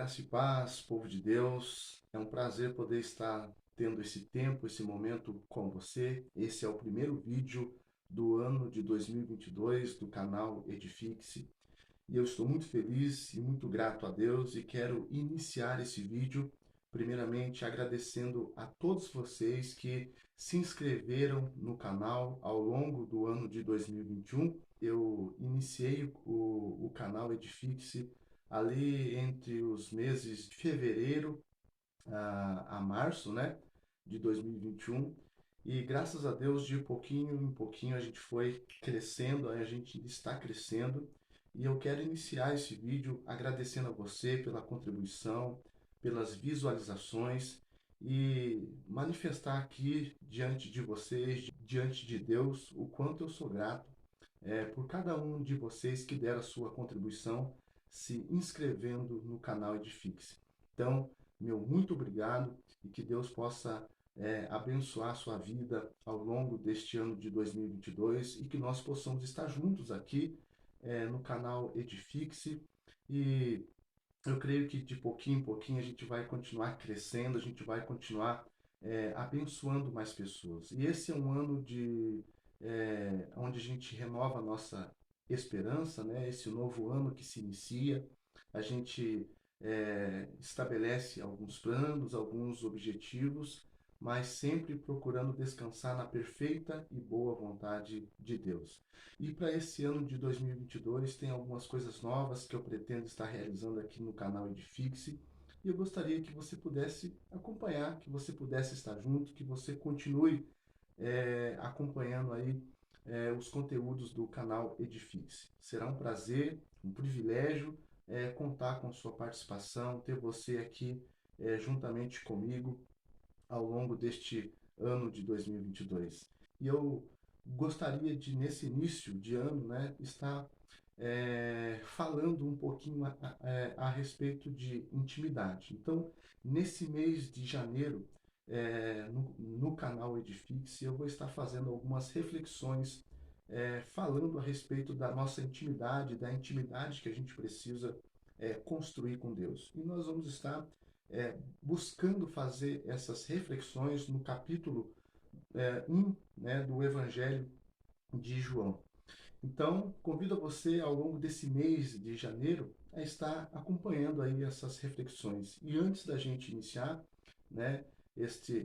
Graça e paz, povo de Deus. É um prazer poder estar tendo esse tempo, esse momento com você. Esse é o primeiro vídeo do ano de 2022 do canal Edifique-se. E eu estou muito feliz e muito grato a Deus e quero iniciar esse vídeo, primeiramente agradecendo a todos vocês que se inscreveram no canal ao longo do ano de 2021. Eu iniciei o canal Edifique-se ali entre os meses de fevereiro a março, né, de 2021. E graças a Deus, de pouquinho em pouquinho, a gente foi crescendo, a gente está crescendo. E eu quero iniciar esse vídeo agradecendo a você pela contribuição, pelas visualizações e manifestar aqui diante de vocês, diante de Deus, o quanto eu sou grato por cada um de vocês que der a sua contribuição se inscrevendo no canal Edifique-se. Então, meu muito obrigado e que Deus possa abençoar a sua vida ao longo deste ano de 2022 e que nós possamos estar juntos aqui no canal Edifique-se. E eu creio que de pouquinho em pouquinho a gente vai continuar crescendo, a gente vai continuar abençoando mais pessoas. E esse é um ano onde a gente renova a nossa esperança, né? Esse novo ano que se inicia, a gente estabelece alguns planos, alguns objetivos, mas sempre procurando descansar na perfeita e boa vontade de Deus. E para esse ano de 2022 tem algumas coisas novas que eu pretendo estar realizando aqui no canal Edifique-se. E eu gostaria que você pudesse acompanhar, que você pudesse estar junto, que você continue acompanhando aí os conteúdos do canal Edifique-se. Será um prazer, um privilégio contar com sua participação, ter você aqui juntamente comigo ao longo deste ano de 2022. E eu gostaria de, nesse início de ano, né, estar falando um pouquinho a respeito de intimidade. Então, nesse mês de janeiro, no canal Edifique-se, eu vou estar fazendo algumas reflexões falando a respeito da nossa intimidade, da intimidade que a gente precisa construir com Deus. E nós vamos estar buscando fazer essas reflexões no capítulo 1, né, do Evangelho de João. Então, convido a você, ao longo desse mês de janeiro, a estar acompanhando aí essas reflexões. E antes da gente iniciar, né,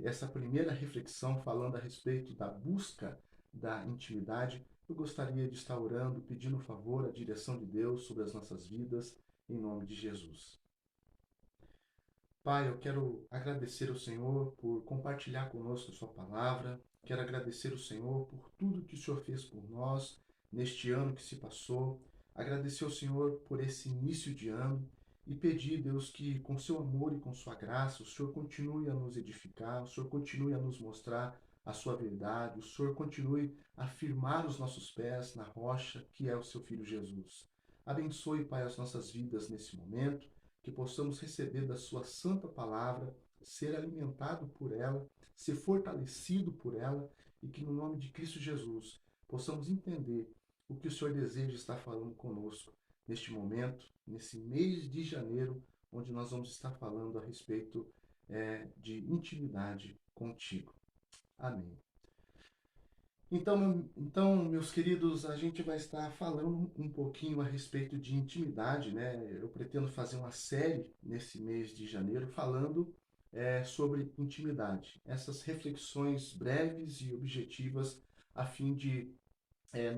essa primeira reflexão falando a respeito da busca da intimidade, eu gostaria de estar orando, pedindo um favor, a direção de Deus sobre as nossas vidas, em nome de Jesus. Pai, eu quero agradecer ao Senhor por compartilhar conosco a sua palavra. Quero agradecer ao Senhor por tudo que o Senhor fez por nós neste ano que se passou. Agradecer ao Senhor por esse início de ano e pedir, Deus, que com seu amor e com sua graça, o Senhor continue a nos edificar, o Senhor continue a nos mostrar a sua verdade, o Senhor continue a firmar os nossos pés na rocha que é o seu Filho Jesus. Abençoe, Pai, as nossas vidas nesse momento, que possamos receber da sua santa palavra, ser alimentado por ela, ser fortalecido por ela e que no nome de Cristo Jesus possamos entender o que o Senhor deseja estar falando conosco neste momento, nesse mês de janeiro, onde nós vamos estar falando a respeito de intimidade contigo. Amém. Então, meus queridos, a gente vai estar falando um pouquinho a respeito de intimidade, né? Eu pretendo fazer uma série nesse mês de janeiro falando sobre intimidade. Essas reflexões breves e objetivas a fim de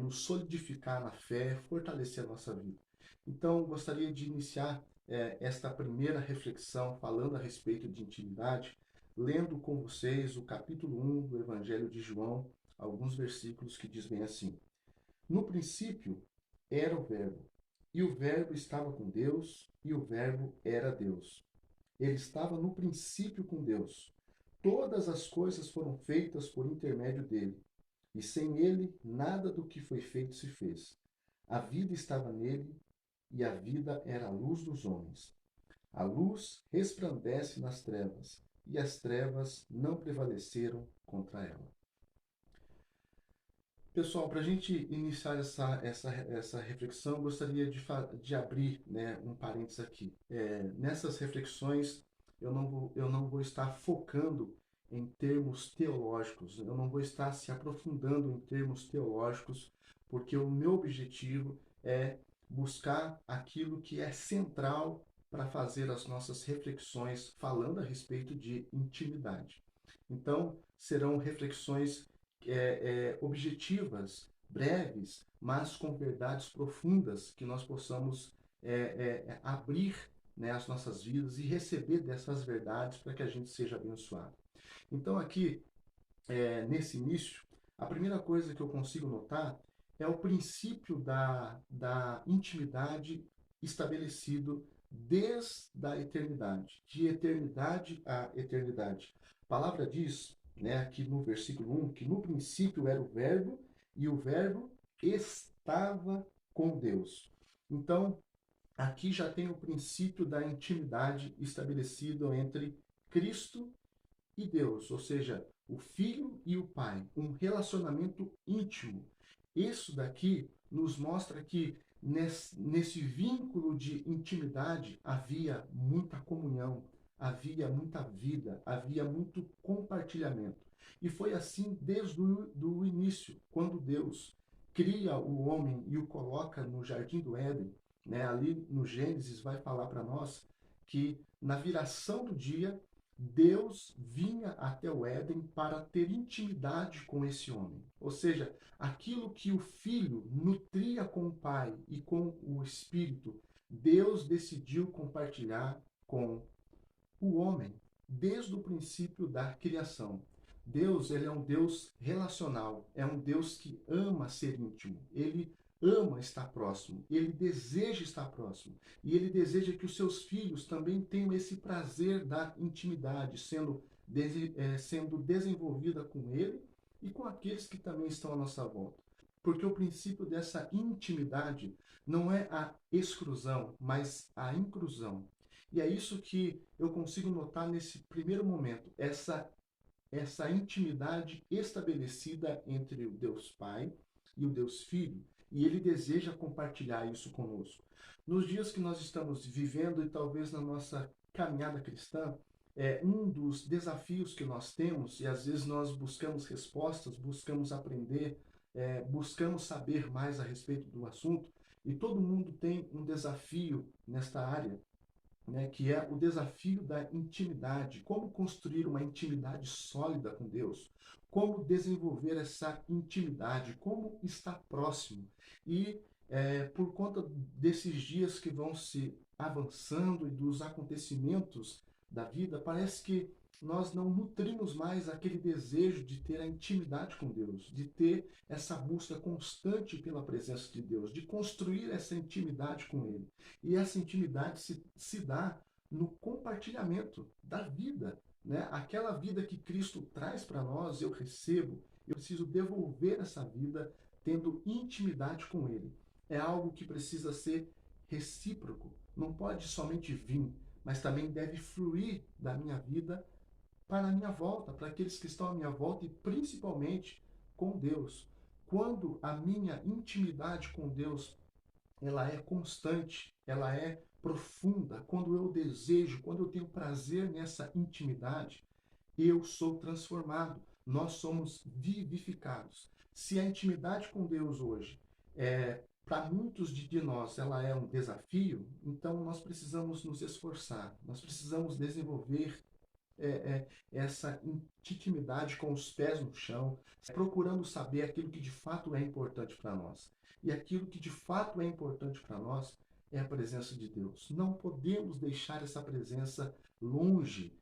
nos solidificar na fé, fortalecer a nossa vida. Então, gostaria de iniciar esta primeira reflexão falando a respeito de intimidade, lendo com vocês o capítulo 1 do Evangelho de João, alguns versículos que dizem assim: No princípio era o Verbo, e o Verbo estava com Deus, e o Verbo era Deus. Ele estava no princípio com Deus. Todas as coisas foram feitas por intermédio dele, e sem ele nada do que foi feito se fez. A vida estava nele, e a vida era a luz dos homens. A luz resplandece nas trevas, e as trevas não prevaleceram contra ela. Pessoal, para a gente iniciar essa reflexão, eu gostaria de abrir, né, um parênteses aqui. Nessas reflexões, eu não vou estar focando em termos teológicos, eu não vou estar se aprofundando em termos teológicos, porque o meu objetivo é buscar aquilo que é central para fazer as nossas reflexões falando a respeito de intimidade. Então, serão reflexões objetivas, breves, mas com verdades profundas que nós possamos abrir, né, as nossas vidas e receber dessas verdades para que a gente seja abençoado. Então, aqui, nesse início, a primeira coisa que eu consigo notar é o princípio da intimidade estabelecido desde a eternidade, de eternidade a eternidade. A palavra diz, né, aqui no versículo 1, que no princípio era o Verbo e o Verbo estava com Deus. Então, aqui já tem o princípio da intimidade estabelecido entre Cristo e Deus, ou seja, o Filho e o Pai, um relacionamento íntimo. Isso daqui nos mostra que nesse vínculo de intimidade havia muita comunhão, havia muita vida, havia muito compartilhamento. E foi assim desde o início, quando Deus cria o homem e o coloca no Jardim do Éden, né? Ali no Gênesis vai falar para nós que na viração do dia Deus vinha até o Éden para ter intimidade com esse homem. Ou seja, aquilo que o filho nutria com o pai e com o espírito, Deus decidiu compartilhar com o homem desde o princípio da criação. Deus, ele é um Deus relacional, é um Deus que ama ser íntimo. Ele ama estar próximo, ele deseja estar próximo e ele deseja que os seus filhos também tenham esse prazer da intimidade, sendo desenvolvida com ele e com aqueles que também estão à nossa volta. Porque o princípio dessa intimidade não é a exclusão, mas a inclusão. E é isso que eu consigo notar nesse primeiro momento, essa intimidade estabelecida entre o Deus Pai e o Deus Filho, e ele deseja compartilhar isso conosco. Nos dias que nós estamos vivendo e talvez na nossa caminhada cristã, um dos desafios que nós temos, e às vezes nós buscamos respostas, buscamos aprender, buscamos saber mais a respeito do assunto, e todo mundo tem um desafio nesta área, né, que é o desafio da intimidade, como construir uma intimidade sólida com Deus, como desenvolver essa intimidade, como estar próximo. E por conta desses dias que vão se avançando e dos acontecimentos da vida, parece que nós não nutrimos mais aquele desejo de ter a intimidade com Deus, de ter essa busca constante pela presença de Deus, de construir essa intimidade com Ele. E essa intimidade se dá no compartilhamento da vida, né? Aquela vida que Cristo traz para nós, eu recebo, eu preciso devolver essa vida tendo intimidade com Ele. É algo que precisa ser recíproco, não pode somente vir, mas também deve fluir da minha vida para a minha volta, para aqueles que estão à minha volta e principalmente com Deus. Quando a minha intimidade com Deus ela é constante, ela é profunda. Quando eu desejo, quando eu tenho prazer nessa intimidade, eu sou transformado. Nós somos vivificados. Se a intimidade com Deus hoje para muitos de nós ela é um desafio, então nós precisamos nos esforçar, nós precisamos desenvolver essa intimidade com os pés no chão, procurando saber aquilo que de fato é importante para nós. E aquilo que de fato é importante para nós é a presença de Deus. Não podemos deixar essa presença longe,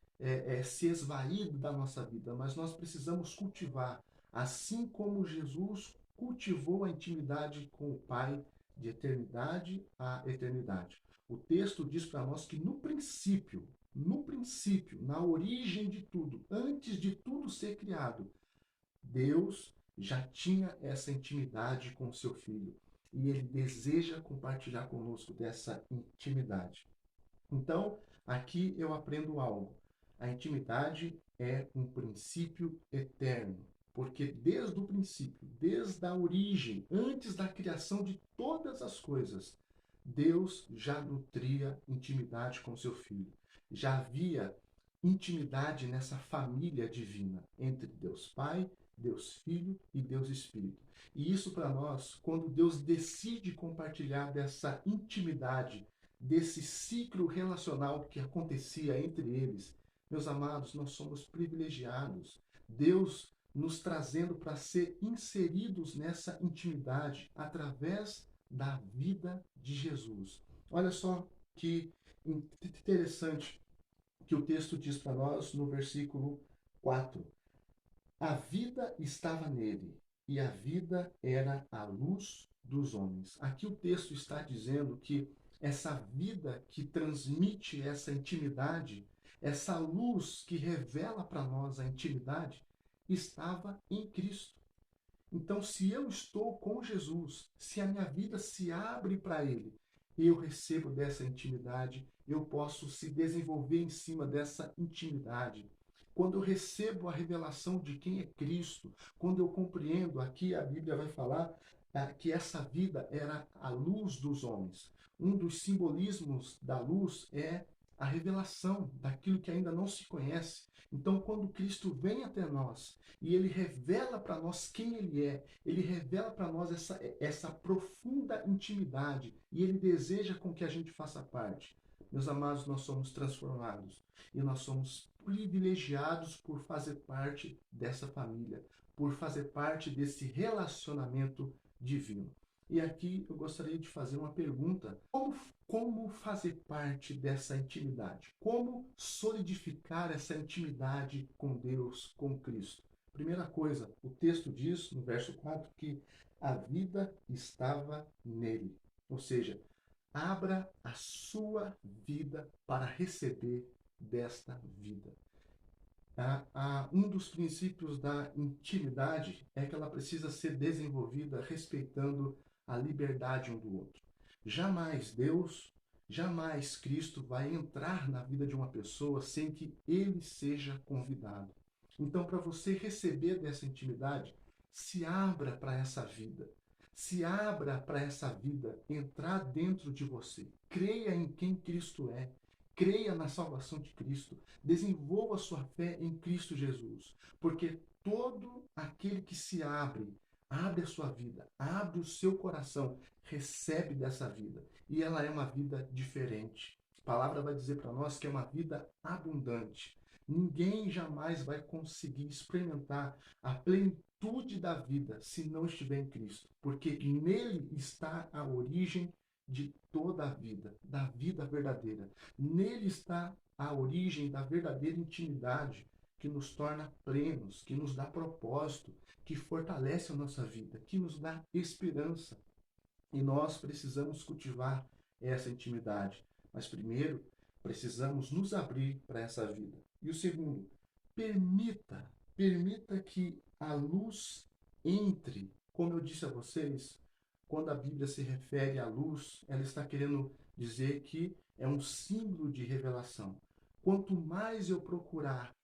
se esvair da nossa vida, mas nós precisamos cultivar, assim como Jesus cultivou a intimidade com o Pai de eternidade a eternidade. O texto diz para nós que no princípio, na origem de tudo, antes de tudo ser criado, Deus já tinha essa intimidade com o seu filho e ele deseja compartilhar conosco dessa intimidade. Então, aqui eu aprendo algo. A intimidade é um princípio eterno. porque desde o princípio, desde a origem, antes da criação de todas as coisas, Deus já nutria intimidade com seu Filho. Já havia intimidade nessa família divina entre Deus Pai, Deus Filho e Deus Espírito. E isso para nós, quando Deus decide compartilhar dessa intimidade, desse ciclo relacional que acontecia entre eles, meus amados, nós somos privilegiados. Deus nos trazendo para ser inseridos nessa intimidade através da vida de Jesus. Olha só que interessante que o texto diz para nós no versículo 4. A vida estava nele, e a vida era a luz dos homens. Aqui o texto está dizendo que essa vida que transmite essa intimidade, essa luz que revela para nós a intimidade, estava em Cristo. Então, se eu estou com Jesus, se a minha vida se abre para Ele, eu recebo dessa intimidade, eu posso se desenvolver em cima dessa intimidade. Quando eu recebo a revelação de quem é Cristo, quando eu compreendo, aqui a Bíblia vai falar que essa vida era a luz dos homens. Um dos simbolismos da luz é a revelação daquilo que ainda não se conhece. Então, quando Cristo vem até nós e Ele revela para nós quem Ele é, Ele revela para nós essa profunda intimidade e Ele deseja com que a gente faça parte. Meus amados, nós somos transformados e nós somos privilegiados por fazer parte dessa família, por fazer parte desse relacionamento divino. E aqui eu gostaria de fazer uma pergunta. Como fazer parte dessa intimidade? Como solidificar essa intimidade com Deus, com Cristo? Primeira coisa, o texto diz, no verso 4, que a vida estava nele. Ou seja, abra a sua vida para receber desta vida. Um dos princípios da intimidade é que ela precisa ser desenvolvida respeitando a liberdade um do outro. Jamais Deus, jamais Cristo vai entrar na vida de uma pessoa sem que ele seja convidado. Então, para você receber dessa intimidade, se abra para essa vida. Se abra para essa vida entrar dentro de você. Creia em quem Cristo é. Creia na salvação de Cristo. Desenvolva a sua fé em Cristo Jesus. Porque todo aquele que se abre a sua vida, abre o seu coração, recebe dessa vida. E ela é uma vida diferente. A palavra vai dizer para nós que é uma vida abundante. Ninguém jamais vai conseguir experimentar a plenitude da vida se não estiver em Cristo. Porque nele está a origem de toda a vida, da vida verdadeira. Nele está a origem da verdadeira intimidade que nos torna plenos, que nos dá propósito, que fortalece a nossa vida, que nos dá esperança. E nós precisamos cultivar essa intimidade. Mas primeiro, precisamos nos abrir para essa vida. E o segundo, permita que a luz entre. Como eu disse a vocês, quando a Bíblia se refere à luz, ela está querendo dizer que é um símbolo de revelação. Quanto mais eu procurar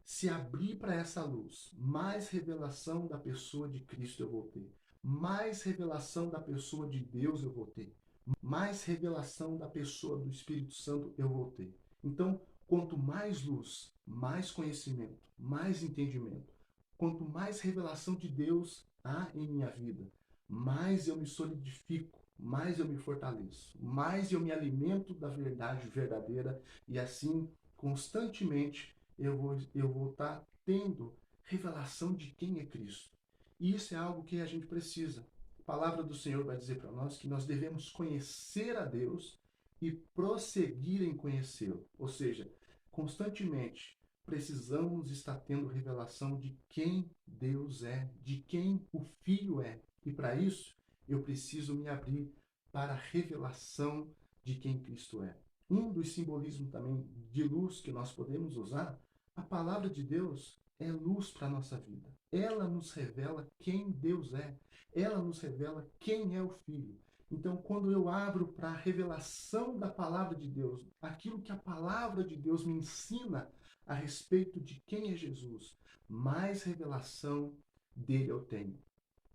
se abrir para essa luz, mais revelação da pessoa de Cristo eu vou ter. Mais revelação da pessoa de Deus eu vou ter. Mais revelação da pessoa do Espírito Santo eu vou ter. Então, quanto mais luz, mais conhecimento, mais entendimento. Quanto mais revelação de Deus há em minha vida, mais eu me solidifico, mais eu me fortaleço, mais eu me alimento da verdade verdadeira e assim, constantemente, eu vou estar tendo revelação de quem é Cristo. E isso é algo que a gente precisa. A palavra do Senhor vai dizer para nós que nós devemos conhecer a Deus e prosseguir em conhecê-lo. Ou seja, constantemente precisamos estar tendo revelação de quem Deus é, de quem o Filho é. E para isso, eu preciso me abrir para a revelação de quem Cristo é. Um dos simbolismos também de luz que nós podemos usar, a palavra de Deus é luz para a nossa vida. Ela nos revela quem Deus é. Ela nos revela quem é o Filho. Então, quando eu abro para a revelação da palavra de Deus, aquilo que a palavra de Deus me ensina a respeito de quem é Jesus, mais revelação dele eu tenho.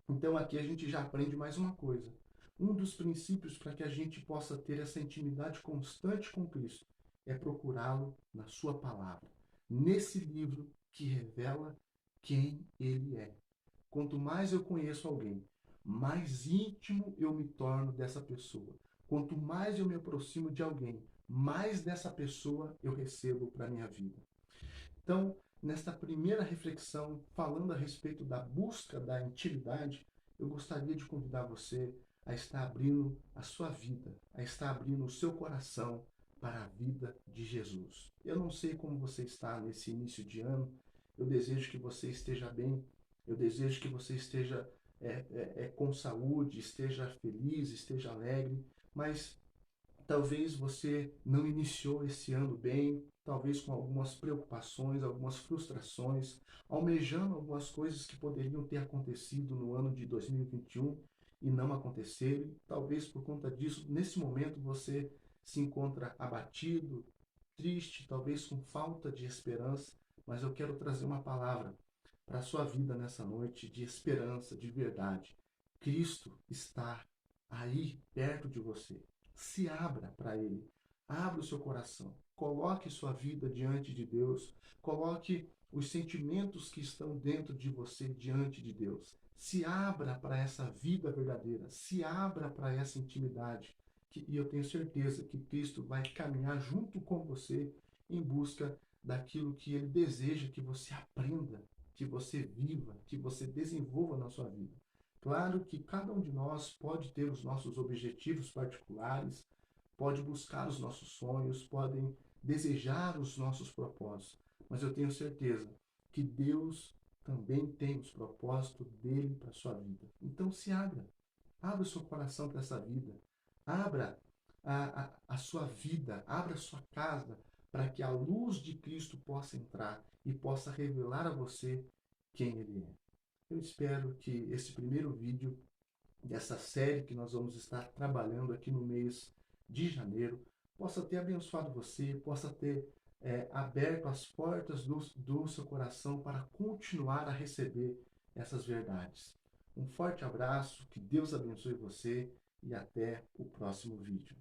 Então, aqui a gente já aprende mais uma coisa. Um dos princípios para que a gente possa ter essa intimidade constante com Cristo é procurá-lo na sua palavra, nesse livro que revela quem ele é. Quanto mais eu conheço alguém, mais íntimo eu me torno dessa pessoa. Quanto mais eu me aproximo de alguém, mais dessa pessoa eu recebo para a minha vida. Então, nesta primeira reflexão, falando a respeito da busca da intimidade, eu gostaria de convidar você a estar abrindo a sua vida, a estar abrindo o seu coração para a vida de Jesus. Eu não sei como você está nesse início de ano, eu desejo que você esteja bem, eu desejo que você esteja com saúde, esteja feliz, esteja alegre, mas talvez você não iniciou esse ano bem, talvez com algumas preocupações, algumas frustrações, almejando algumas coisas que poderiam ter acontecido no ano de 2021 e não aconteceram. Talvez por conta disso, nesse momento você se encontra abatido, triste, talvez com falta de esperança, mas eu quero trazer uma palavra para a sua vida nessa noite de esperança, de verdade. Cristo está aí perto de você. Se abra para Ele. Abra o seu coração. Coloque sua vida diante de Deus. Coloque os sentimentos que estão dentro de você diante de Deus. Se abra para essa vida verdadeira. Se abra para essa intimidade. E eu tenho certeza que Cristo vai caminhar junto com você em busca daquilo que Ele deseja que você aprenda, que você viva, que você desenvolva na sua vida. Claro que cada um de nós pode ter os nossos objetivos particulares, pode buscar os nossos sonhos, podem desejar os nossos propósitos, mas eu tenho certeza que Deus também tem os propósitos dele para a sua vida. Então se abra, abra o seu coração para essa vida, abra a sua vida, abra a sua casa para que a luz de Cristo possa entrar e possa revelar a você quem Ele é. Eu espero que esse primeiro vídeo dessa série que nós vamos estar trabalhando aqui no mês de janeiro possa ter abençoado você, possa ter aberto as portas do seu coração para continuar a receber essas verdades. Um forte abraço, que Deus abençoe você e até o próximo vídeo.